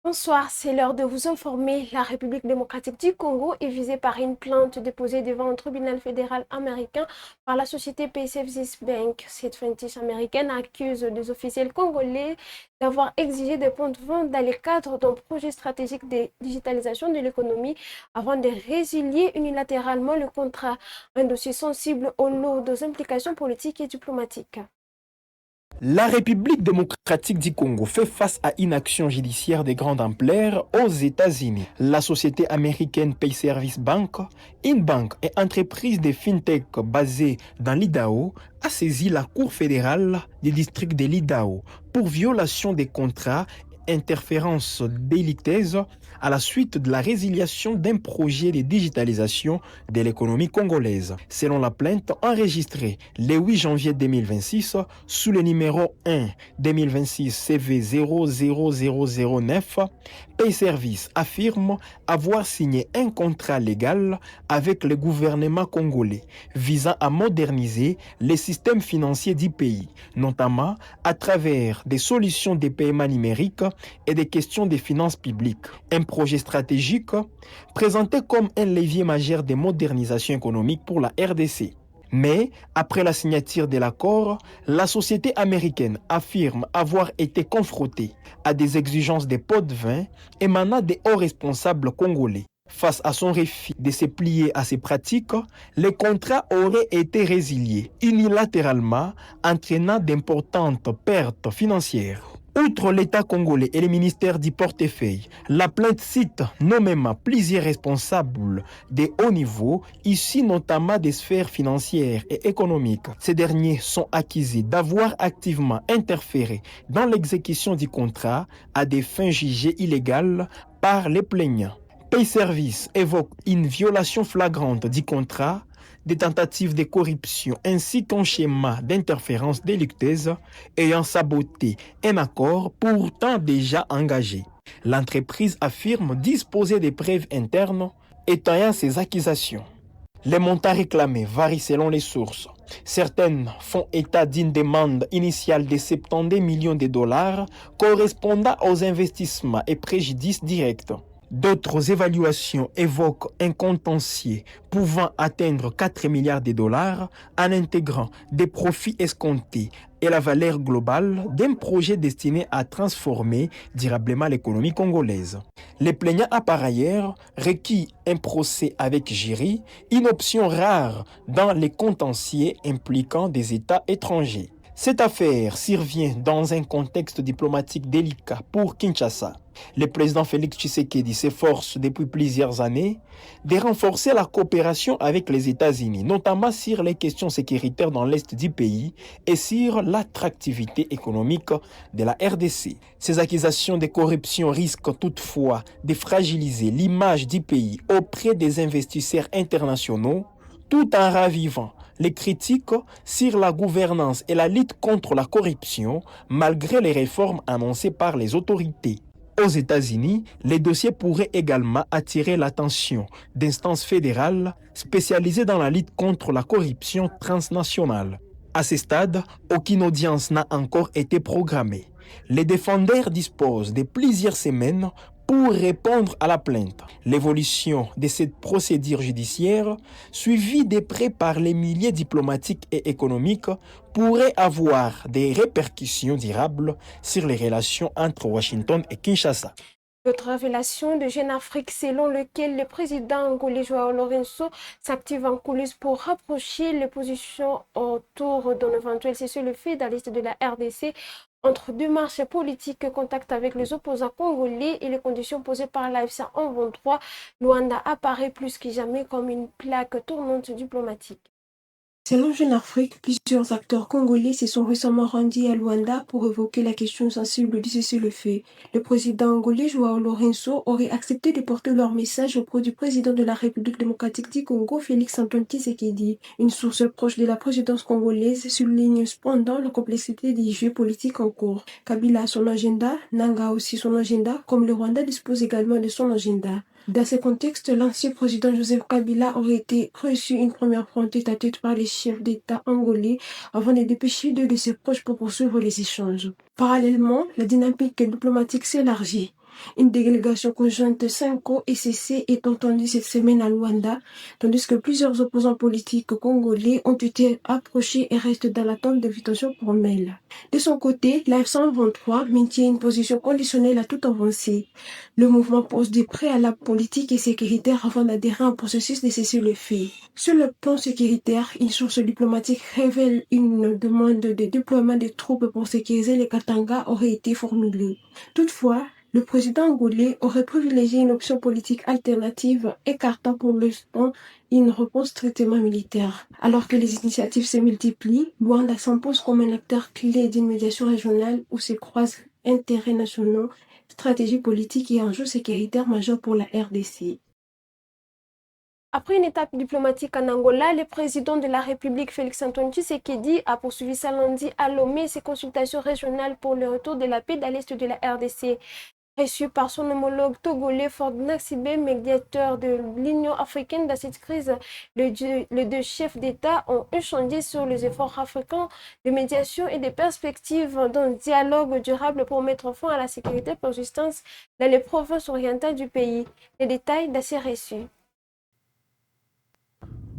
Bonsoir, c'est l'heure de vous informer. La République démocratique du Congo est visée par une plainte déposée devant un tribunal fédéral américain par la société PaySafeZis Bank. Cette franchise américaine accuse des officiels congolais d'avoir exigé des points de vente dans le cadre d'un projet stratégique de digitalisation de l'économie avant de résilier unilatéralement le contrat. Un dossier sensible au lot des implications politiques et diplomatiques. La République démocratique du Congo fait face à une action judiciaire de grande ampleur aux États-Unis. La société américaine PayService Bank, une banque et entreprise de fintech basée dans l'Idaho, a saisi la Cour fédérale du district de l'Idaho pour violation des contrats et interférences délictueuses à la suite de la résiliation d'un projet de digitalisation de l'économie congolaise. Selon la plainte enregistrée le 8 janvier 2026 sous le numéro 1 2026 CV 00009, PayService affirme avoir signé un contrat légal avec le gouvernement congolais visant à moderniser les systèmes financiers du pays, notamment à travers des solutions de paiement numérique et des questions de finances publiques. Un projet stratégique présenté comme un levier majeur de modernisation économique pour la RDC. Mais, après la signature de l'accord, la société américaine affirme avoir été confrontée à des exigences de pots de vin émanant des hauts responsables congolais. Face à son refus de se plier à ces pratiques, le contrat aurait été résilié unilatéralement, entraînant d'importantes pertes financières. Outre l'État congolais et le ministère du portefeuille, la plainte cite nommément plusieurs responsables de haut niveau, issus notamment des sphères financières et économiques. Ces derniers sont accusés d'avoir activement interféré dans l'exécution du contrat à des fins jugées illégales par les plaignants. PayService évoque une violation flagrante du contrat, des tentatives de corruption ainsi qu'un schéma d'interférence délictueuse ayant saboté un accord pourtant déjà engagé. L'entreprise affirme disposer des preuves internes étayant ces accusations. Les montants réclamés varient selon les sources. Certaines font état d'une demande initiale de 72 millions de dollars correspondant aux investissements et préjudices directs. D'autres évaluations évoquent un contentieux pouvant atteindre 4 milliards de dollars en intégrant des profits escomptés et la valeur globale d'un projet destiné à transformer durablement l'économie congolaise. Les plaignants a par ailleurs requis un procès avec jury, une option rare dans les contentieux impliquant des États étrangers. Cette affaire survient dans un contexte diplomatique délicat pour Kinshasa. Le président Félix Tshisekedi s'efforce depuis plusieurs années de renforcer la coopération avec les États-Unis, notamment sur les questions sécuritaires dans l'est du pays et sur l'attractivité économique de la RDC. Ces accusations de corruption risquent toutefois de fragiliser l'image du pays auprès des investisseurs internationaux, tout en ravivant les critiques sur la gouvernance et la lutte contre la corruption malgré les réformes annoncées par les autorités. Aux États-Unis, les dossiers pourraient également attirer l'attention d'instances fédérales spécialisées dans la lutte contre la corruption transnationale. À ce stade, aucune audience n'a encore été programmée. Les défendeurs disposent de plusieurs semaines pour répondre à la plainte. L'évolution de cette procédure judiciaire, suivie de près par les milliers diplomatiques et économiques, pourrait avoir des répercussions durables sur les relations entre Washington et Kinshasa. Notre révélation de Jeune Afrique selon lequel le président angolais João Lourenço s'active en coulisses pour rapprocher les positions autour d'un éventuel cessez-le-feu dans l'est de la RDC entre deux marches politiques, contact avec les opposants congolais et les conditions posées par l'AFC en 23, Luanda apparaît plus que jamais comme une plaque tournante diplomatique. Selon Jeune Afrique, plusieurs acteurs congolais se sont récemment rendus à Luanda pour évoquer la question sensible du cessez-le-feu. Le président angolais João Lourenço aurait accepté de porter leur message auprès du président de la République démocratique du Congo, Félix-Antoine Tshisekedi. Une source proche de la présidence congolaise souligne cependant la complexité des jeux politiques en cours. Kabila a son agenda, Nanga a aussi son agenda, comme le Rwanda dispose également de son agenda. Dans ce contexte, l'ancien président Joseph Kabila aurait été reçu une première fois en tête-à-tête par les chefs d'État angolais avant de dépêcher deux de ses proches pour poursuivre les échanges. Parallèlement, la dynamique diplomatique s'élargit. Une délégation conjointe 5 et CC est entendue cette semaine à Luanda, tandis que plusieurs opposants politiques congolais ont été approchés et restent dans l'attente d'invitation formelle. De son côté, la F-123 maintient une position conditionnelle à toute avancée. Le mouvement pose des préalables politiques et sécuritaires avant d'adhérer à un processus de cessez-le-feu. Sur le plan sécuritaire, une source diplomatique révèle une demande de déploiement de troupes pour sécuriser les Katanga aurait été formulée. Toutefois, le président angolais aurait privilégié une option politique alternative, écartant pour l'instant une réponse strictement militaire. Alors que les initiatives se multiplient, Luanda s'impose comme un acteur clé d'une médiation régionale où se croisent intérêts nationaux, stratégies politiques et enjeux sécuritaires majeurs pour la RDC. Après une étape diplomatique en Angola, le président de la République, Félix-Antoine Tshisekedi, a poursuivi ce lundi à Lomé ses consultations régionales pour le retour de la paix dans l'est de la RDC. Reçu par son homologue togolais Ford Nassibé, médiateur de l'Union africaine dans cette crise, les deux chefs d'État ont échangé sur les efforts africains de médiation et des perspectives d'un dialogue durable pour mettre fin à la sécurité persistante dans les provinces orientales du pays. Les détails de ces reçus.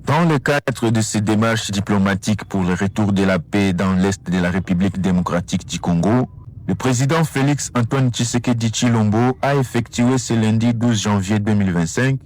Dans le cadre de ces démarches diplomatiques pour le retour de la paix dans l'est de la République démocratique du Congo, le président Félix-Antoine Tshisekedi Tshilombo a effectué ce lundi 12 janvier 2025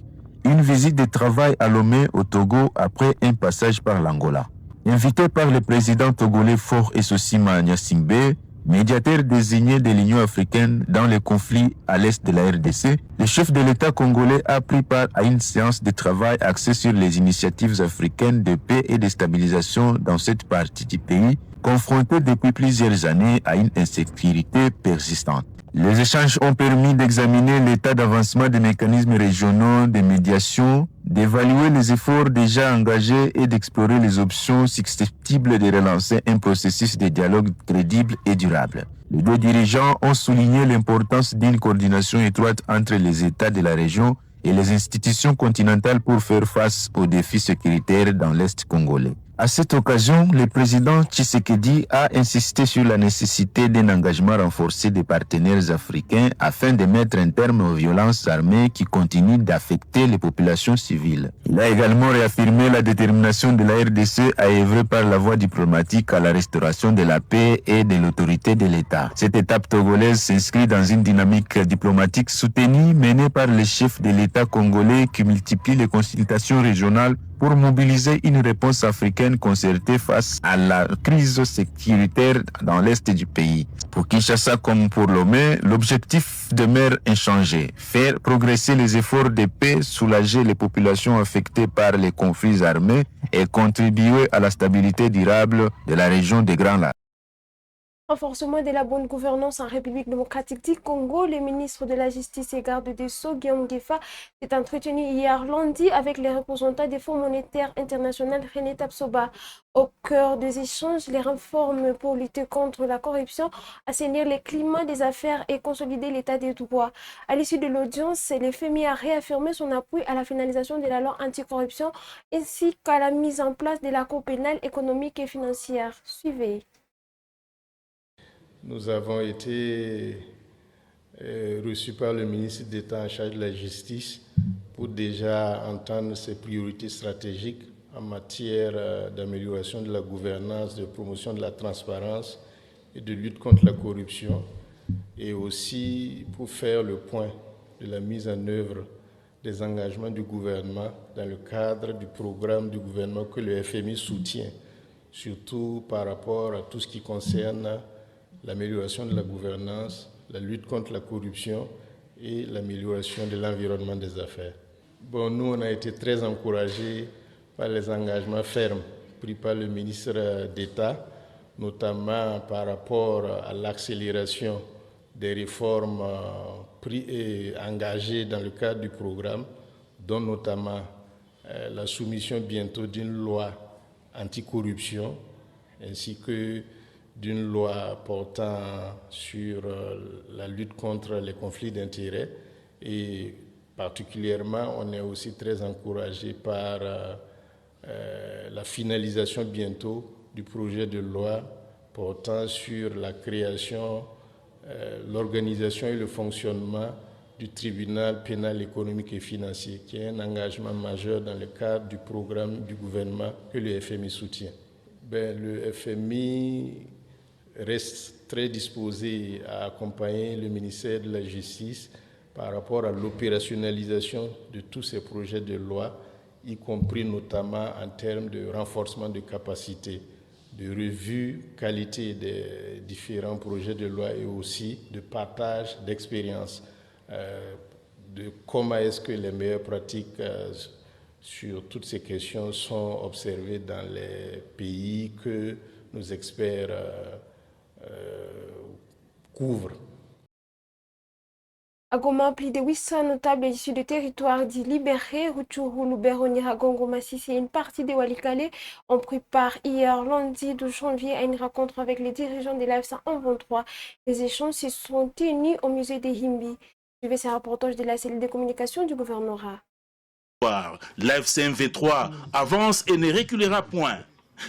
une visite de travail à Lomé au Togo après un passage par l'Angola. Invité par le président togolais Faure Essosima Gnassingbé, médiateur désigné de l'Union africaine dans les conflits à l'est de la RDC, le chef de l'État congolais a pris part à une séance de travail axée sur les initiatives africaines de paix et de stabilisation dans cette partie du pays, confrontée depuis plusieurs années à une insécurité persistante. Les échanges ont permis d'examiner l'état d'avancement des mécanismes régionaux de médiation, d'évaluer les efforts déjà engagés et d'explorer les options susceptibles de relancer un processus de dialogue crédible et durable. Les deux dirigeants ont souligné l'importance d'une coordination étroite entre les États de la région et les institutions continentales pour faire face aux défis sécuritaires dans l'Est congolais. À cette occasion, le président Tshisekedi a insisté sur la nécessité d'un engagement renforcé des partenaires africains afin de mettre un terme aux violences armées qui continuent d'affecter les populations civiles. Il a également réaffirmé la détermination de la RDC à œuvrer par la voie diplomatique à la restauration de la paix et de l'autorité de l'État. Cette étape togolaise s'inscrit dans une dynamique diplomatique soutenue menée par les chefs de l'État congolais qui multiplient les consultations régionales pour mobiliser une réponse africaine concertée face à la crise sécuritaire dans l'est du pays. Pour Kinshasa comme pour Lomé, l'objectif demeure inchangé: faire progresser les efforts de paix, soulager les populations affectées par les conflits armés et contribuer à la stabilité durable de la région des Grands Lacs. Renforcement de la bonne gouvernance en République démocratique du Congo, le ministre de la Justice et garde des Sceaux, Guillaume Gueffa, s'est entretenu hier lundi avec les représentants des Fonds monétaires internationaux René Tapsoba. Au cœur des échanges, les réformes pour lutter contre la corruption, assainir le climat des affaires et consolider l'état des droits. À l'issue de l'audience, le FMI a réaffirmé son appui à la finalisation de la loi anticorruption ainsi qu'à la mise en place de la Cour pénale économique et financière. Suivez. Nous avons été reçus par le ministre d'État en charge de la justice pour déjà entendre ses priorités stratégiques en matière d'amélioration de la gouvernance, de promotion de la transparence et de lutte contre la corruption, et aussi pour faire le point de la mise en œuvre des engagements du gouvernement dans le cadre du programme du gouvernement que le FMI soutient, surtout par rapport à tout ce qui concerne l'amélioration de la gouvernance, la lutte contre la corruption et l'amélioration de l'environnement des affaires. Bon, nous, on a été très encouragés par les engagements fermes pris par le ministre d'État, notamment par rapport à l'accélération des réformes engagées dans le cadre du programme, dont notamment la soumission bientôt d'une loi anticorruption, ainsi que d'une loi portant sur la lutte contre les conflits d'intérêts. Et particulièrement, on est aussi très encouragé par la finalisation bientôt du projet de loi portant sur la création l'organisation et le fonctionnement du tribunal pénal économique et financier, qui est un engagement majeur dans le cadre du programme du gouvernement que le FMI soutient. Le FMI reste très disposé à accompagner le ministère de la Justice par rapport à l'opérationnalisation de tous ces projets de loi, y compris notamment en termes de renforcement de capacités, de revue qualité des différents projets de loi et aussi de partage d'expériences, de comment est-ce que les meilleures pratiques sur toutes ces questions sont observées dans les pays que nos experts couvrent. À Goma, plus de 800 notables issus de territoires dits libérés, Rutshuru, Lubero, Nyiragongo, Masisi et une partie de Walikale ont pris part hier, lundi 12 janvier, à une rencontre avec les dirigeants de l'AFC M23. Les échanges se sont tenus au musée des Himbi. Suivez ces reportages de la cellule de communication du gouvernorat. L'AFC M23 avance et ne reculera point.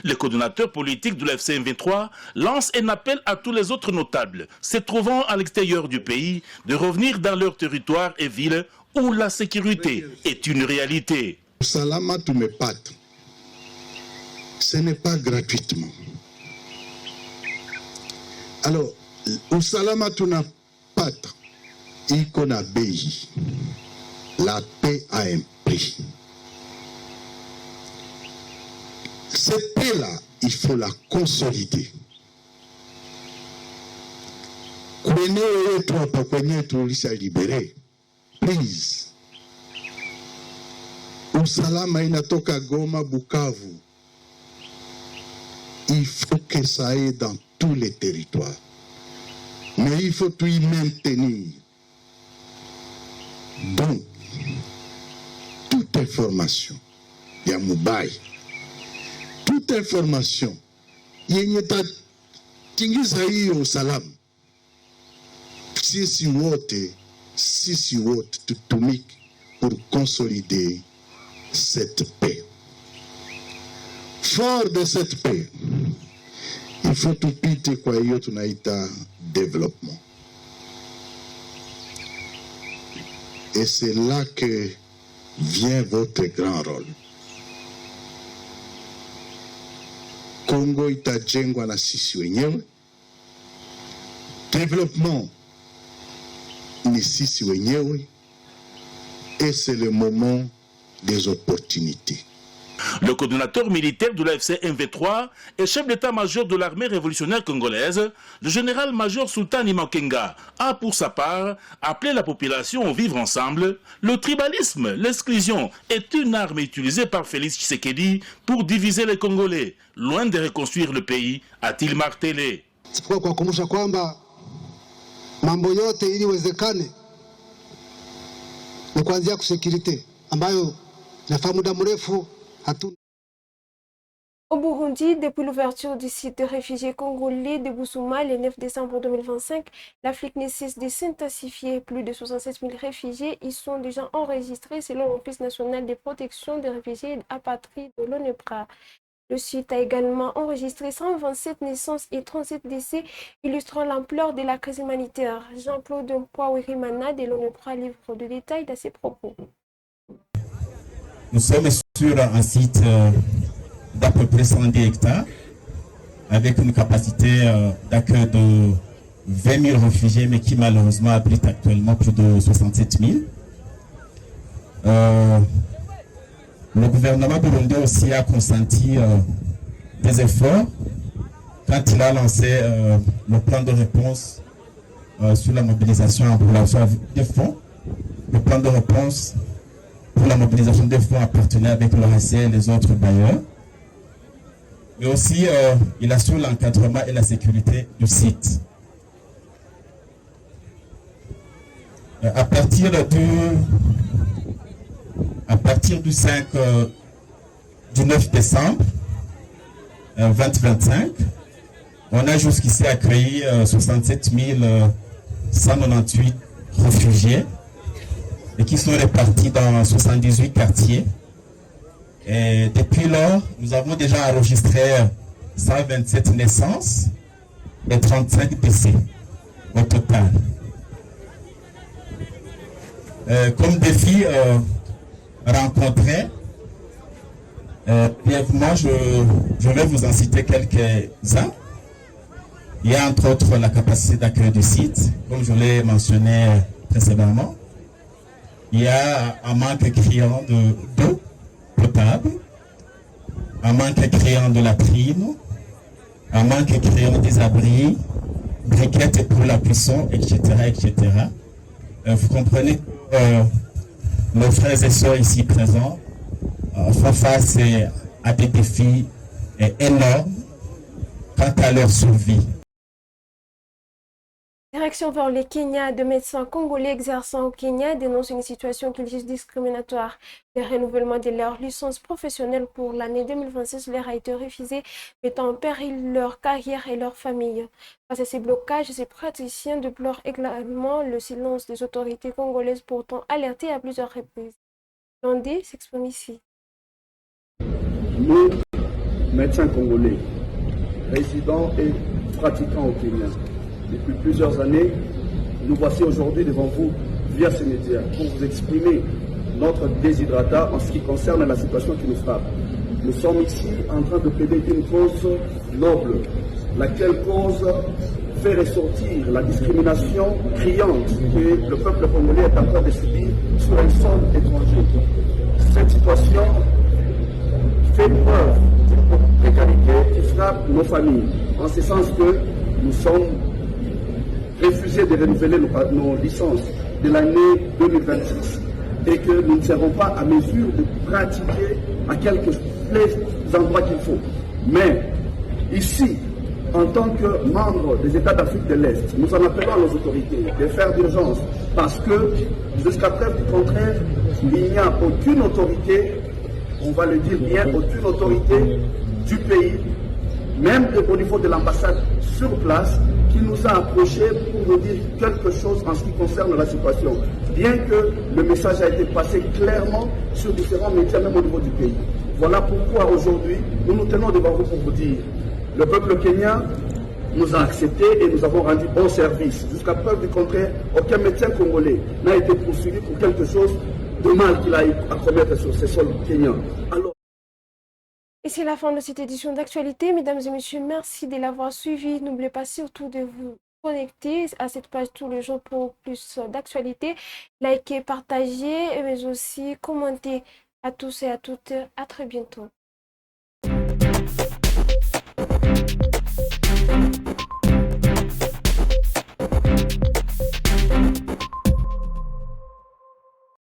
Le coordonnateur politique de l'AFC M23 lance un appel à tous les autres notables se trouvant à l'extérieur du pays de revenir dans leur territoire et villes où la sécurité est une réalité. Usalama tumepata, ce n'est pas gratuitement. Alors, usalama tunapata iko na bei. La paix a un prix. Cette paix-là, il faut la consolider. Please. Usalama inatoka Goma, Bukavu. Il faut que ça aille dans tous les territoires. Mais il faut tout y maintenir. Donc, toute information, il y a Moubaï. Toute information, yenye tatingiza hiyo usalama, sisi wote tutumike pour consolider cette paix. Fort de cette paix, il faut tupite kwa hiyo tunaita développement. Et c'est là que vient votre grand rôle. Congo itajengwa na sisi wenyewe. Développement ni sisi wenyewe. Et c'est le moment des opportunités. Le coordonnateur militaire de l'AFC M23 et chef d'état-major de l'armée révolutionnaire congolaise, le général-major Sultani Makenga, a pour sa part appelé la population au vivre ensemble. Le tribalisme, l'exclusion est une arme utilisée par Félix Tshisekedi pour diviser les Congolais, loin de reconstruire le pays, a-t-il martelé. Kwa kukumbusha kwamba mambo yote ili wezekane ni kuanzia kusekirite ambayo nafa muda mrefu. Au Burundi, depuis l'ouverture du site de réfugiés congolais de Bousouma le 9 décembre 2025, l'Afrique ne cesse de s'intensifier. Plus de 67 000 réfugiés y sont déjà enregistrés selon l'Office national de protection des réfugiés apatrides de l'ONEPRA. Le site a également enregistré 127 naissances et 37 décès, illustrant l'ampleur de la crise humanitaire. Jean-Claude Mpouawirimana de l'ONEPRA livre de détails de ses propos. Nous sommes sur un site d'à peu près 110 hectares avec une capacité d'accueil de 20 000 réfugiés, mais qui malheureusement abrite actuellement plus de 67 000. Le gouvernement burundais aussi a consenti des efforts quand il a lancé le plan de réponse sur la mobilisation en relation des fonds. Le plan de réponse pour la mobilisation des fonds appartenait avec l'OAC et les autres bailleurs. Mais aussi, il assure l'encadrement et la sécurité du site. À partir du 9 décembre 2025, on a jusqu'ici accueilli 67 198 réfugiés et qui sont répartis dans 78 quartiers. Et depuis lors, nous avons déjà enregistré 127 naissances et 35 décès. au total. Comme défi rencontré, brièvement, je vais vous en citer quelques-uns. Il y a entre autres la capacité d'accueil du site, comme je l'ai mentionné précédemment. Il y a un manque criant d'eau potable, un manque criant de la prime, un manque criant des abris, briquettes pour la cuisson, etc. etc. Vous comprenez que nos frères et sœurs ici présents font face à des défis énormes quant à leur survie. Direction vers le Kenya, de médecins congolais exerçant au Kenya dénoncent une situation qu'ils jugent discriminatoire. Le renouvellement de leur licence professionnelle pour l'année 2026 leur a été refusé, mettant en péril leur carrière et leur famille. Face à ces blocages, ces praticiens déplorent également le silence des autorités congolaises, pourtant alertées à plusieurs reprises. Landé s'exprime ici. Nous, médecins congolais, résidents et pratiquants au Kenya, depuis plusieurs années, nous voici aujourd'hui devant vous via ces médias pour vous exprimer notre déshydratat en ce qui concerne la situation qui nous frappe. Nous sommes ici en train de plaider une cause noble, laquelle cause fait ressortir la discrimination criante que le peuple congolais est en train de subir sur un sol étranger. Cette situation fait preuve d'une précarité qui frappe nos familles, en ce sens que nous sommes refusés de renouveler nos licences de l'année 2026 et que nous ne serons pas à mesure de pratiquer à quelques endroits qu'il faut. Mais ici, en tant que membre des États d'Afrique de l'Est, nous en appelons à nos autorités de faire d'urgence parce que, jusqu'à preuve du contraire, il n'y a aucune autorité, on va le dire bien, aucune autorité du pays, même au niveau de l'ambassade sur place, qui nous a approchés pour nous dire quelque chose en ce qui concerne la situation. Bien que le message a été passé clairement sur différents médias, même au niveau du pays. Voilà pourquoi aujourd'hui, nous nous tenons devant vous pour vous dire, le peuple kenyan nous a acceptés et nous avons rendu bon service. Jusqu'à preuve du contraire, aucun médecin congolais n'a été poursuivi pour quelque chose de mal qu'il a à commettre sur ces sols kenyans. Et c'est la fin de cette édition d'actualité. Mesdames et messieurs, merci de l'avoir suivi. N'oubliez pas surtout de vous connecter à cette page tous les jours pour plus d'actualité. Likez, partagez, mais aussi commentez. À tous et à toutes. À très bientôt.